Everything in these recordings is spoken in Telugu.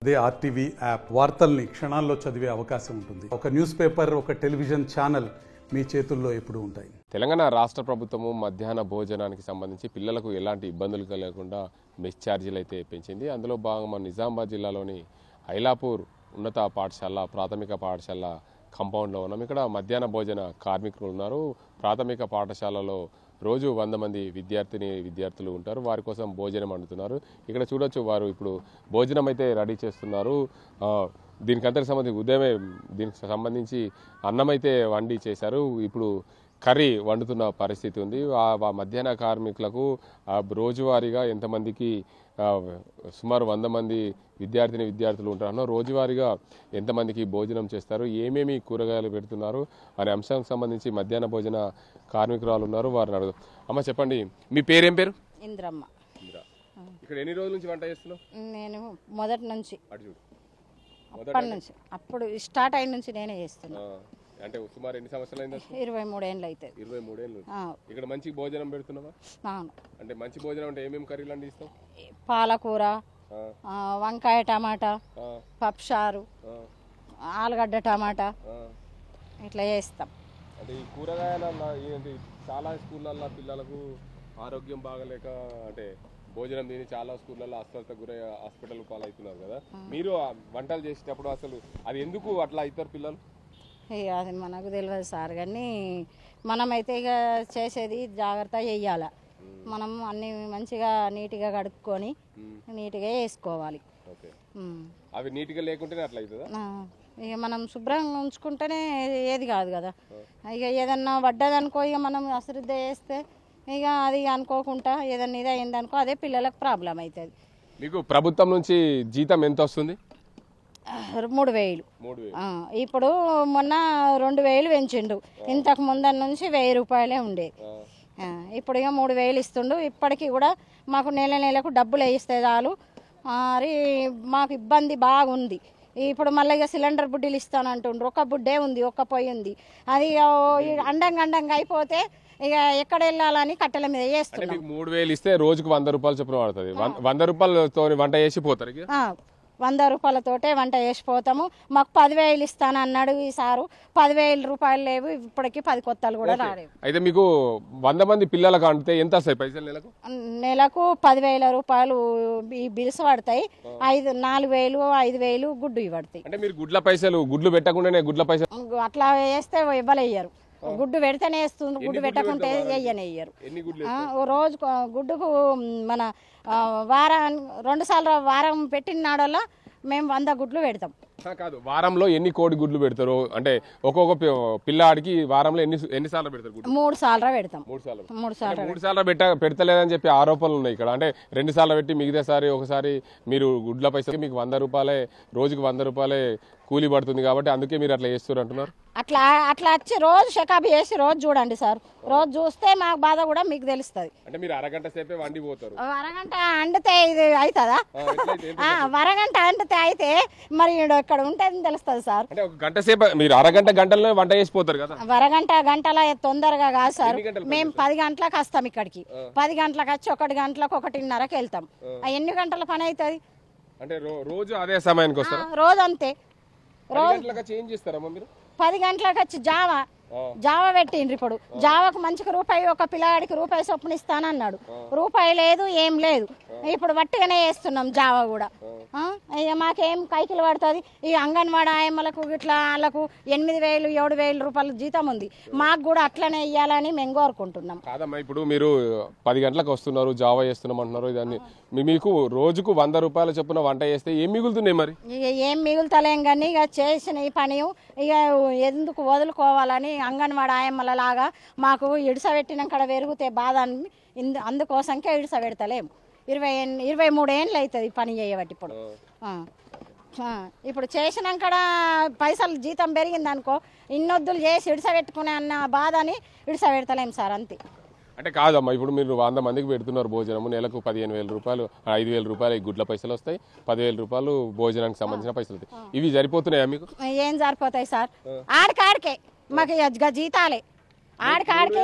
అదే ఆర్టీవీ యాప్ వార్తల్ని క్షణాల్లో చదివే అవకాశం ఉంటుంది. ఒక న్యూస్ పేపర్, ఒక టెలివిజన్ ఛానల్ మీ చేతుల్లో ఎప్పుడూ ఉంటాయి. తెలంగాణ రాష్ట్ర ప్రభుత్వము మధ్యాహ్న భోజనానికి సంబంధించి పిల్లలకు ఎలాంటి ఇబ్బందులు కలగకుండా మెస్ ఛార్జీలు అయితే పెంచింది. అందులో భాగంగా నిజామాబాద్ జిల్లాలోని ఐలాపూర్ ఉన్నత పాఠశాల ప్రాథమిక పాఠశాల కాంపౌండ్లో ఉన్నాం. ఇక్కడ మధ్యాహ్న భోజన కార్మికులు ఉన్నారు. ప్రాథమిక పాఠశాలలో రోజు 100 మంది విద్యార్థులు ఉంటారు. వారి కోసం భోజనం వండుతున్నారు. ఇక్కడ చూడొచ్చు, వారు ఇప్పుడు భోజనం అయితే రెడీ చేస్తున్నారు. దీనికంతకు సంబంధించి ఉదయమే దీనికి సంబంధించి అన్నం అయితే వండి చేశారు. ఇప్పుడు కర్రీ వండుతున్న పరిస్థితి ఉంది. ఆ మధ్యాహ్న కార్మికులకు రోజువారీగా ఎంతమందికి సుమారు 100 మంది విద్యార్థులు ఉంటారో రోజువారీగా ఎంతమందికి భోజనం చేస్తారు, ఏమేమి కూరగాయలు పెడుతున్నారు అనే అంశానికి సంబంధించి మధ్యాహ్న భోజన కార్మికురాలు ఉన్నారు. వారిని అడుగు. అమ్మ చెప్పండి, మీ పేరేం పేరు? ఇంద్రమ్మ. ఇక్కడ ఎన్ని రోజుల నుంచి వంట చేస్తున్నావు? నేను మొదటి నుంచి అప్పటి నుంచి అప్పుడు స్టార్ట్ అయిన నుంచి నేనే చేస్తున్నా. అంటే సుమారు ఎన్ని సంవత్సరాలు అయింది? 23 ఏళ్ళు అయితే. 23 ఏళ్ళు. ఇక్కడ మంచి భోజనం పెడుతున్నావా? అంటే మంచి భోజనం అంటే ఏమేమి కర్రీలు అండి ఇస్తావు? పాలకూర, వంకాయ టమాటా, పప్పుచారు, ఆలుగడ్డ టమాటా ఇట్లా చేస్తాం. అంటే ఈ కూరగాయల చాలా స్కూళ్ళల్లో పిల్లలకు ఆరోగ్యం బాగలేక అంటే భోజనం తిని చాలా స్కూళ్ళల్లో అస్వస్థత గురై హాస్పిటల్ పాలవుతున్నారు కదా. మీరు వంటలు చేసేటప్పుడు అసలు అది ఎందుకు అట్లా అవుతారు పిల్లలు? అది మనకు తెలియదు సార్, కానీ మనమైతే ఇక చేసేది జాగ్రత్త చెయ్యాలి. మనం అన్ని మంచిగా నీట్గా కడుక్కొని నీట్గా వేసుకోవాలి. అవి నీట్గా లేకుంటేనే అట్లా అవుతుందా? ఇక మనం శుభ్రంగా ఉంచుకుంటేనే ఏది కాదు కదా. ఇక ఏదన్నా పడ్డదనుకో, ఇక మనం అశ్రద్ధ చేస్తే ఇక అది అనుకోకుండా ఏదన్నా ఇది అయిందనుకో అదే పిల్లలకు ప్రాబ్లం అవుతుంది. మీకు ప్రభుత్వం నుంచి జీతం ఎంత వస్తుంది? 3000. ఇప్పుడు మొన్న 2000 పెంచిండు. ఇంతకు ముందర నుంచి 1000 రూపాయలే ఉండేది. ఇప్పుడు ఇక 3000 ఇస్తుండు. ఇప్పటికీ కూడా మాకు నెలకు డబ్బులు వేయిస్తే చాలు. మరి మాకు ఇబ్బంది బాగుంది. ఇప్పుడు మళ్ళీ ఇక సిలిండర్ బుడ్డీలు ఇస్తానంటుండ్రు. ఒక బుడ్డే ఉంది, ఒక్క పొయ్యి ఉంది. అది అండంగా అయిపోతే ఇక ఎక్కడ వెళ్ళాలని కట్టెల మీద వేస్తున్నాం. 3000 ఇస్తే రోజుకు 100 రూపాయలు చొప్పున పడుతుంది. 100 రూపాయలతో వంట చేసి పోతారు. 100 రూపాయలతోటే వంట చేసిపోతాము. మాకు 10,000 ఇస్తాను అన్నాడు ఈ సారు. 10,000 రూపాయలు లేవు. ఇప్పటికి 10 కొత్తలు కూడా రాలేవు. అయితే మీకు 100 మంది పిల్లలకు అంటే ఎంత వస్తాయి పైసలు నెలకు? నెలకు 10,000 రూపాయలు ఈ బిల్స్ పడతాయి. 4,000 5,000 గుడ్డు పడతాయి. అంటే మీరు గుడ్లు పెట్టకుండానే గుడ్ల పైసలు అట్లా వేస్తే ఇవ్వలేయ్యారు. గుడ్డు పెడితేనే వేస్తుంది, గుడ్డు పెట్టకుంటే వేయనేయ్యారు. రోజు గుడ్డుకు మన వారం 2 సార్లు వారం పెట్టిన నాడల్లా మేము 100 గుడ్లు పెడతాం. కాదు, వారంలో ఎన్ని కోడి గుడ్లు పెడతారు? అంటే ఒక్కొక్క పిల్లాడికి వారంలో ఎన్ని సార్లు పెడతారు? 3 సార్లు పెడతాం. 3 సార్లు పెడతలేదని చెప్పి ఆరోపణలు ఉన్నాయి ఇక్కడ. అంటే 2 సార్లు పెట్టి మిగతా సారి ఒకసారి మీరు గుడ్ల పైసలకి మీకు 100 రూపాయలే, రోజుకి 100 రూపాయలే కూలీ పడుతుంది కాబట్టి అందుకే మీరు అట్లా చేస్తారు అంటున్నారు. అట్లా వచ్చి రోజు షకాబీ చేసి రోజు చూడండి సార్. రోజు చూస్తే మాకు బాధ కూడా మీకు తెలుస్తుంది. అంటే మీరు అరగంట సేపే వండిపోతారు. అరగంట అండితే ఇది అవుతుందా? అరగంట అండితే అయితే మరి ఇక్కడ ఉంటేది తెలుస్తుంది సార్. అంటే ఒక గంట సేపు మీరు గంటల్లో వంట చేసిపోతారు కదా. గంటల తొందరగా కాదు సార్. మేము 10 గంటలకు వస్తాం ఇక్కడికి. 10 గంటలకు వచ్చి 1 గంటలకు 1:30కి వెళ్తాం. ఎన్ని గంటల పని అవుతుంది? అంటే రోజు అదే సమయానికి వస్తారు? రోజు అంతే. 10 గంటలకు వచ్చి జావా పెట్టిండ్రు. ఇప్పుడు జావాకు మంచిగా రూపాయి, ఒక పిల్లగాడికి రూపాయి చొప్పున ఇస్తానన్నాడు. రూపాయి లేదు, ఏం లేదు. ఇప్పుడు వట్టిగానే వేస్తున్నాం జావా కూడా. ఇక మాకేం కైకిలు పడుతుంది. ఈ అంగన్వాడీ ఆయమ్మలకు ఇట్లా వాళ్ళకు 8,000 7,000 రూపాయలు జీతం ఉంది. మాకు కూడా అట్లనే ఇవ్వాలని మేము కోరుకుంటున్నాం. కాదమ్మా, ఇప్పుడు మీరు 10 గంటలకు వస్తున్నారు, జావా చేస్తున్నాం అంటున్నారు. దాన్ని మీకు రోజుకు 100 రూపాయల చొప్పున వంట చేస్తే ఏం మిగులుతున్నాయి? మరి ఇక ఏం మిగులుతలేం, కానీ ఇక చేసిన ఈ పని ఇక ఎందుకు వదులుకోవాలని అంగన్వాడీ ఆయమ్మల లాగా మాకు ఇడిసబెట్టినాక పెరిగితే బాధ అందుకోసంకే ఇడిసబెడతలేము. 23 ఏళ్ళు అవుతుంది పని చేయబట్టి. ఇప్పుడు చేసినాక పైసలు జీతం పెరిగింది అనుకో, ఇన్నొద్దులు చేసి ఇడిసబెట్టుకునే అన్న బాధని ఇడిసబెడతలేము సార్, అంతే. అంటే కాదమ్మా, ఇప్పుడు మీరు 100 మందికి పెడుతున్నారు భోజనము, నెలకు 15,000 రూపాయలు, 5,000 రూపాయలు గుడ్ల పైసలు వస్తాయి, 10,000 రూపాయలు భోజనానికి సంబంధించిన పైసలు వస్తాయి. ఇవి సరిపోతున్నాయా మీకు? ఏం సరిపోతాయి సార్? ఆడికాడికే మాకు జీతాలే. ఆడికాడికే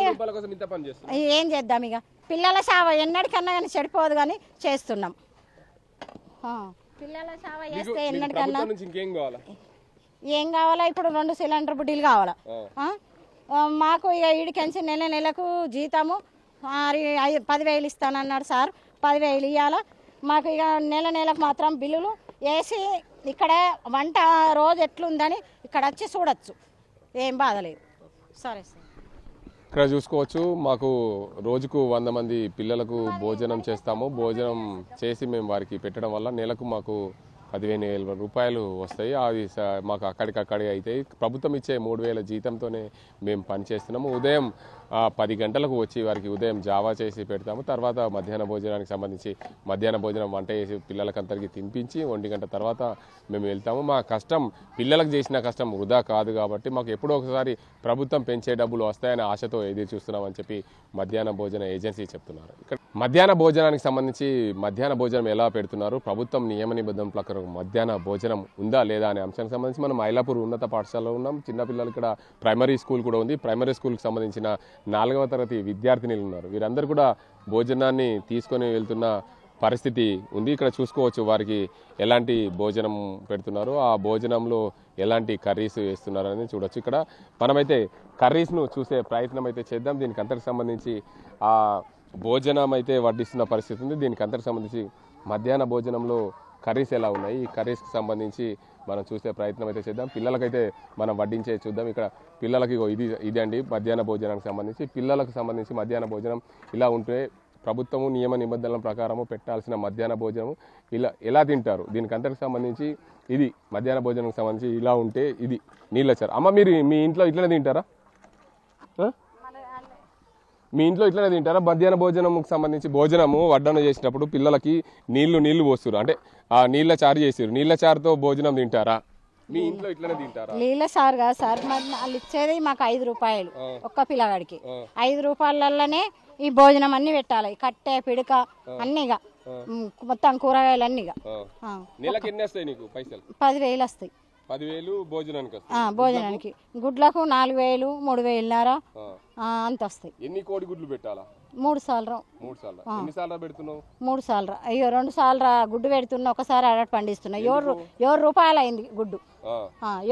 ఏం చేద్దాం? ఇక పిల్లల సేవ ఎన్నడికన్నా కానీ చెడిపోదు, కానీ చేస్తున్నాం. పిల్లల సేవ చేస్తే ఎన్నటికన్నా నుంచి ఇంకేం కావాలా? ఏం కావాలా? ఇప్పుడు 2 సిలిండర్ బుడ్డీలు కావాలా మాకు. ఇక ఈడికెంచి నెలకు జీతము 10,000 ఇస్తానన్నాడు సార్. 10,000 ఇవ్వాలా మాకు. ఇక నెలకు మాత్రం బిల్లులు వేసి ఇక్కడ వంట రోజు ఎట్లుందని ఇక్కడ వచ్చి చూడొచ్చు, ఏం బాధలేదు. సరే సార్. ఇక్కడ చూసుకోవచ్చు, మాకు రోజుకు 100 మంది పిల్లలకు భోజనం చేస్తాము. భోజనం చేసి మేము వారికి పెట్టడం వల్ల నెలకు మాకు 15,000 రూపాయలు వస్తాయి. అది మాకు అక్కడికక్కడే అవుతాయి. ప్రభుత్వం ఇచ్చే 3,000 జీతంతోనే మేము పనిచేస్తున్నాము. ఉదయం 10 గంటలకు వచ్చి వారికి ఉదయం జావా చేసి పెడతాము. తర్వాత మధ్యాహ్న భోజనానికి సంబంధించి మధ్యాహ్న భోజనం వంట చేసి పిల్లలకందరికీ తినిపించి 1 గంట తర్వాత మేము వెళ్తాము. మా కష్టం పిల్లలకు చేసిన కష్టం వృధా కాదు కాబట్టి మాకు ఎప్పుడో ఒకసారి ప్రభుత్వం పెంచే డబ్బులు వస్తాయనే ఆశతో ఎదురు చూస్తున్నామని చెప్పి మధ్యాహ్న భోజన ఏజెన్సీ చెప్తున్నారు. ఇక్కడ మధ్యాహ్న భోజనానికి సంబంధించి మధ్యాహ్న భోజనం ఎలా పెడుతున్నారు, ప్రభుత్వం నియమ నిబంధనల ప్రకారం మధ్యాహ్న భోజనం ఉందా లేదా అనే అంశానికి సంబంధించి మనం ఐలాపూర్ ఉన్నత పాఠశాలలో ఉన్నాం. చిన్నపిల్లలు ఇక్కడ ప్రైమరీ స్కూల్ కూడా ఉంది. ప్రైమరీ స్కూల్కి సంబంధించిన 4వ తరగతి విద్యార్థినులు ఉన్నారు. వీరందరూ కూడా భోజనాన్ని తీసుకొని వెళ్తున్న పరిస్థితి ఉంది. ఇక్కడ చూసుకోవచ్చు వారికి ఎలాంటి భోజనం పెడుతున్నారు, ఆ భోజనంలో ఎలాంటి కర్రీస్ వేస్తున్నారు అనేది చూడొచ్చు. ఇక్కడ మనమైతే కర్రీస్ను చూసే ప్రయత్నం అయితే చేద్దాం. దీనికి అంతటికి సంబంధించి ఆ భోజనం అయితే వడ్డిస్తున్న పరిస్థితి ఉంది. దీనికి అంతటికి సంబంధించి మధ్యాహ్న భోజనంలో కర్రీస్ ఎలా ఉన్నాయి, ఈ కర్రీస్కి సంబంధించి మనం చూసే ప్రయత్నం అయితే చేద్దాం. పిల్లలకైతే మనం వడ్డించే చూద్దాం. ఇక్కడ పిల్లలకి ఇది అండి మధ్యాహ్న భోజనానికి సంబంధించి. పిల్లలకు సంబంధించి మధ్యాహ్న భోజనం ఇలా ఉంటే ప్రభుత్వము నియమ నిబంధనల ప్రకారము పెట్టాల్సిన మధ్యాహ్న భోజనం ఎలా తింటారు, దీనికి అంతటికి సంబంధించి ఇది మధ్యాహ్న భోజనానికి సంబంధించి ఇలా ఉంటే ఇది నీళ్ళచారు. అమ్మ మీరు మీ ఇంట్లో ఇట్లనే తింటారా? మీ ఇంట్లో ఇట్లనే తింటారా? మధ్యాహ్న భోజనంకి సంబంధించి భోజనము వడ్డన చేసినప్పుడు పిల్లలకి నీళ్లు పోస్తారు, అంటే ఆ నీళ్ళ చారు చేసారు, నీళ్ళ చారుతో భోజనం తింటారా? మీ ఇంట్లో ఇట్లనే తింటారా? నీళ్ళ సార్ కాదు సార్, వాళ్ళు ఇచ్చేది మాకు 5 రూపాయలు ఒక్క పిల్లగాడికి. 5 రూపాయలలోనే ఈ భోజనం అన్ని పెట్టాలి, కట్టె పిడక అన్నిగా మొత్తం కూరగాయలు అన్నిగా. నెలకి ఎన్ని వస్తాయి నీకు పైసలు? 10,000 వస్తాయి. 10,000 భోజనానికి. భోజనానికి గుడ్లకు 4,000 3,000 అంత వస్తాయి. ఎన్ని కోడి గుడ్లు పెట్టాలా? 3 సార్లు. 3 సార్లు. ఎన్ని సార్లు పెడుతున్నావు? 3 సార్లు. అయ్యో 2 సార్లు గుడ్డు పెడుతున్నా, ఒకసారి అరటి పండిస్తున్నా. 7 రూపాయలు అయింది గుడ్డు.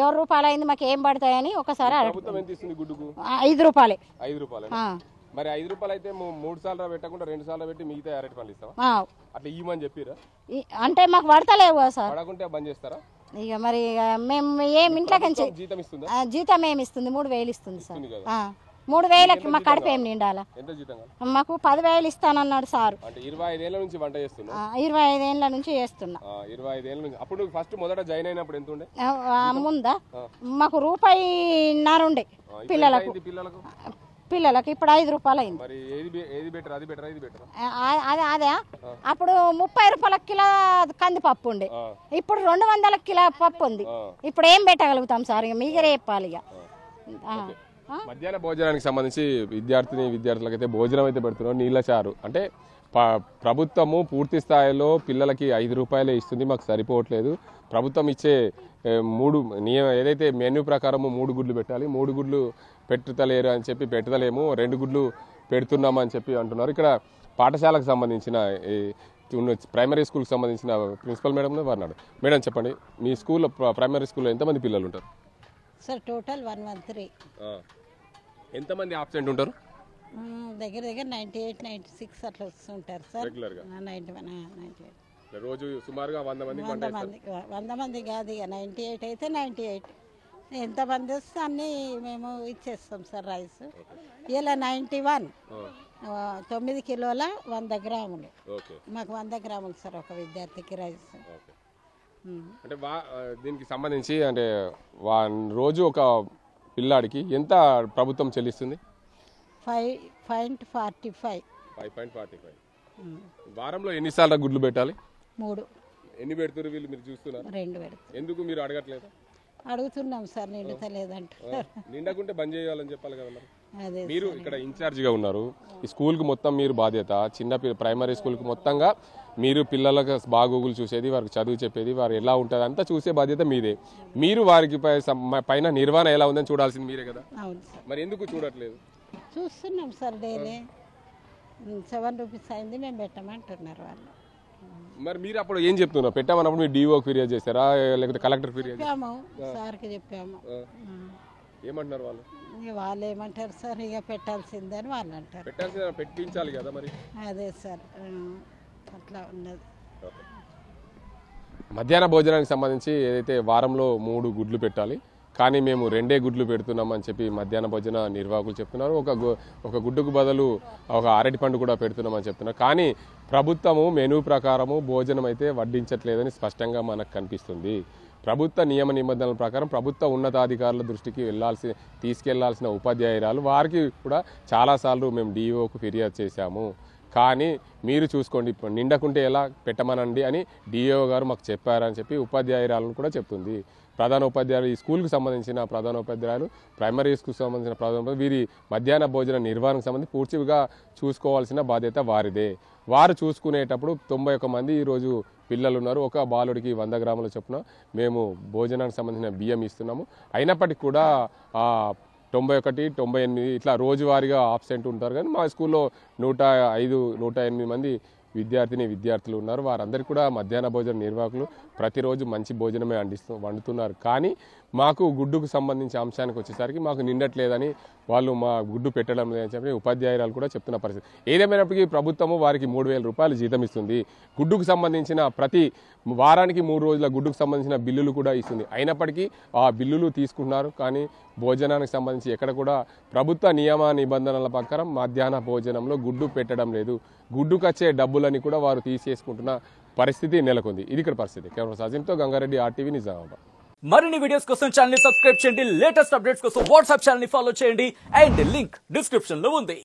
7 రూపాయలు అయింది, మాకు ఏం పడతాయని ఒకసారి 5 రూపాయలే. 5 రూపాయలు. మరి 5 రూపాయలు అయితే 3 సార్లు పెట్టకుండా 2 సార్లు పెట్టి మిగతా అరటి పండ్లు ఇస్తావా? అట్లా ఇవ్వమని చెప్పిరా? అంటే మాకు పడతలేవు కదా సార్. పడకుంటే బంద్ చేస్తారా? ఇక మరి మేము ఏం ఇంట్లోకి జీతం ఇస్తుందా? జీతం ఏమి ఇస్తుంది? 3,000 ఇస్తుంది సార్. 3,000కి మా కడుపు ఏం నిండాలా? మాకు 10,000 ఇస్తానన్నాడు సార్. 25 ఏళ్ల నుంచి వంట చేస్తున్నా? 25 ఏళ్ల నుంచి చేస్తున్నా. 25 ఏళ్ల నుంచి. అప్పుడు ఫస్ట్ మొదట జాయిన్ అయినప్పుడు ఎంత ఉండే? ముందా మాకు ₹1.50 ఉండే పిల్లలకు ఇప్పుడు 5 రూపాయలు అయింది. అదే అప్పుడు 30 రూపాయల కిలో కందిపప్పు ఉండే, ఇప్పుడు 200 కిలో పప్పు ఉంది. ఇప్పుడు ఏం పెట్టగలుగుతాం సార్? ఇక మీరే చెప్పాలి. ఇక మధ్యాహ్న భోజనానికి సంబంధించి విద్యార్థులకైతే భోజనం అయితే పెడుతున్నారు. నీళ్ళ చారు అంటే ప్రభుత్వము పూర్తి స్థాయిలో పిల్లలకి 5 రూపాయలే ఇస్తుంది, మాకు సరిపోవట్లేదు. ప్రభుత్వం ఇచ్చే 3 ఏదైతే మెన్యూ ప్రకారము 3 గుడ్లు పెట్టాలి, 3 గుడ్లు పెట్టుతలేరు అని చెప్పి పెట్టలేము, 2 గుడ్లు పెడుతున్నామని చెప్పి అంటున్నారు. ఇక్కడ పాఠశాలకు సంబంధించిన ప్రైమరీ స్కూల్కి సంబంధించిన ప్రిన్సిపల్ మేడం వారినాడు. మేడం చెప్పండి, మీ స్కూల్లో ప్రైమరీ స్కూల్లో ఎంతమంది పిల్లలు ఉంటారు సార్? టోటల్ 113. ఎంతమంది ఆబ్సెంట్ ఉంటారు? దగ్గర 98, 96 అట్లా వస్తుంటారు సార్. 98. రోజు సుమారుగా 100 మంది. 100 మంది కాదు, ఇక 98 అయితే 98. ఎంతమంది వస్తే అన్నీ మేము ఇచ్చేస్తాం సార్ రైస్. ఇలా 91 9 కిలోల 100 గ్రాములు. మాకు 100 గ్రాములు సార్ ఒక విద్యార్థికి రైస్. అంటే దీనికి సంబంధించి అంటే రోజు ఒక పిల్లాడికి ఎంత ప్రభుత్వం చెల్లిస్తుంది? 5.45. 5.45. వారంలో ఎన్నిసార్లు గుడ్లు పెట్టాలి? 3. ఎన్ని పెడుతున్నారు వీళ్ళు? మీరు చూస్తున్నారు? 2 పెడతారు. ఎందుకు మీరు అడగట్లేదు? అడుగుతున్నాం సార్, నిండుతలేదంటారు. నిండకుంటే బంద్ చేయాలని చెప్పాలి కదా మరి. మీరు ఇక్కడ ఇన్ఛార్జిగా ఉన్నారు, ఈ స్కూల్కి మొత్తం మీరు బాధ్యత. ప్రైమరీ స్కూల్కి మొత్తంగా మీరు పిల్లలకు బాగోగులు చూసేది, వారికి చదువు చెప్పేది, వారు ఎలా ఉంటుంది అంతా చూసే బాధ్యత మీదే. మీరు వారికి పైన నిర్వహణ ఎలా ఉందని చూడాల్సింది మీరే కదా. మరి ఎందుకు చూడట్లేదు? చూస్తున్నాం సార్, డైలీ 7 రూపీస్ అయింది, మేము పెట్టమంటున్నారు వాళ్ళు. మరి మీరు అప్పుడు ఏం చెప్తున్నారు? పెట్టామన్నప్పుడు మీరు డిఓకి ఫిర్యాదు చేశారా లేకపోతే కలెక్టర్ ఫిర్యాదు? చెప్పాము సార్కి చెప్పాము. ఏమంటున్నారు వాళ్ళు? ఇక వాళ్ళు ఏమంటారు సార్, ఇక పెట్టాల్సిందని వాళ్ళు అంటారు. పెట్టాల్సిన పెట్టించాలి కదా మరి. అదే సార్ అట్లా ఉన్నది. మధ్యాహ్న భోజనానికి సంబంధించి ఏదైతే వారంలో 3 గుడ్లు పెట్టాలి, కానీ మేము 2 గుడ్లు పెడుతున్నామని చెప్పి మధ్యాహ్న భోజన నిర్వాహకులు చెప్తున్నారు. ఒక గుడ్డుకు బదులు ఒక అరటి పండు కూడా పెడుతున్నామని చెప్తున్నారు. కానీ ప్రభుత్వము మెనూ ప్రకారము భోజనం అయితే వడ్డించట్లేదని స్పష్టంగా మనకు కనిపిస్తుంది. ప్రభుత్వ నియమ నిబంధనల ప్రకారం ప్రభుత్వ ఉన్నతాధికారుల దృష్టికి తీసుకెళ్లాల్సిన ఉపాధ్యాయురాలు వారికి కూడా చాలాసార్లు మేము డిఓకు ఫిర్యాదు చేశాము. కానీ మీరు చూసుకోండి, నిండకుంటే ఎలా పెట్టమనండి అని డిఓ గారు మాకు చెప్పారని చెప్పి ఉపాధ్యాయురాలను కూడా చెప్తుంది. ప్రధాన ఉపాధ్యాయులు, ఈ స్కూల్కి సంబంధించిన ప్రధాన ఉపాధ్యాయులు, ప్రైమరీ స్కూల్కి సంబంధించిన ప్రధాన వీరి మధ్యాహ్న భోజన నిర్వహణకు సంబంధించి పూర్తిగా చూసుకోవాల్సిన బాధ్యత వారిదే. వారు చూసుకునేటప్పుడు 91 మంది ఈరోజు పిల్లలు ఉన్నారు. ఒక బాలుడికి 100 గ్రాముల చొప్పున మేము భోజనానికి సంబంధించిన బియ్యం ఇస్తున్నాము. అయినప్పటికీ కూడా 91, 98 ఇట్లా రోజువారీగా ఆబ్సెంట్ ఉంటారు. కానీ మా స్కూల్లో 105, 108 మంది విద్యార్థులు ఉన్నారు. వారందరికీ కూడా మధ్యాహ్న భోజన నిర్వాహకులు ప్రతిరోజు మంచి భోజనమే వండుతున్నారు. కానీ మాకు గుడ్డుకు సంబంధించిన అంశానికి వచ్చేసరికి మాకు నిండట్లేదని వాళ్ళు మా గుడ్డు పెట్టడం లేదని చెప్పి ఉపాధ్యాయురాలు కూడా చెప్తున్న పరిస్థితి. ఏదేమైనప్పటికీ ప్రభుత్వము వారికి 3,000 రూపాయలు జీతం ఇస్తుంది. గుడ్డుకు సంబంధించిన ప్రతి వారానికి 3 రోజుల గుడ్డుకు సంబంధించిన బిల్లులు కూడా ఇస్తుంది. అయినప్పటికీ ఆ బిల్లులు తీసుకుంటున్నారు. కానీ భోజనానికి సంబంధించి ఎక్కడ కూడా ప్రభుత్వ నియమ నిబంధనల ప్రకారం మధ్యాహ్న భోజనంలో గుడ్డు పెట్టడం లేదు. గుడ్డుకు వచ్చే డబ్బులని కూడా వారు తీసేసుకుంటున్న పరిస్థితి నెలకొంది. ఇది ఇక్కడ పరిస్థితి. కెమెరా సాజింతో గంగారెడ్డి, RTV, నిజామాబాద్. మరిన్ని వీడియోస్ కోసం ఛానల్ ని సబ్స్క్రైబ్ చేయండి. లేటెస్ట్ అప్డేట్స్ కోసం వాట్సాప్ ఛానల్ ని ఫాలో చేయండి. అండ్ లింక్ డిస్క్రిప్షన్ లో ఉంది.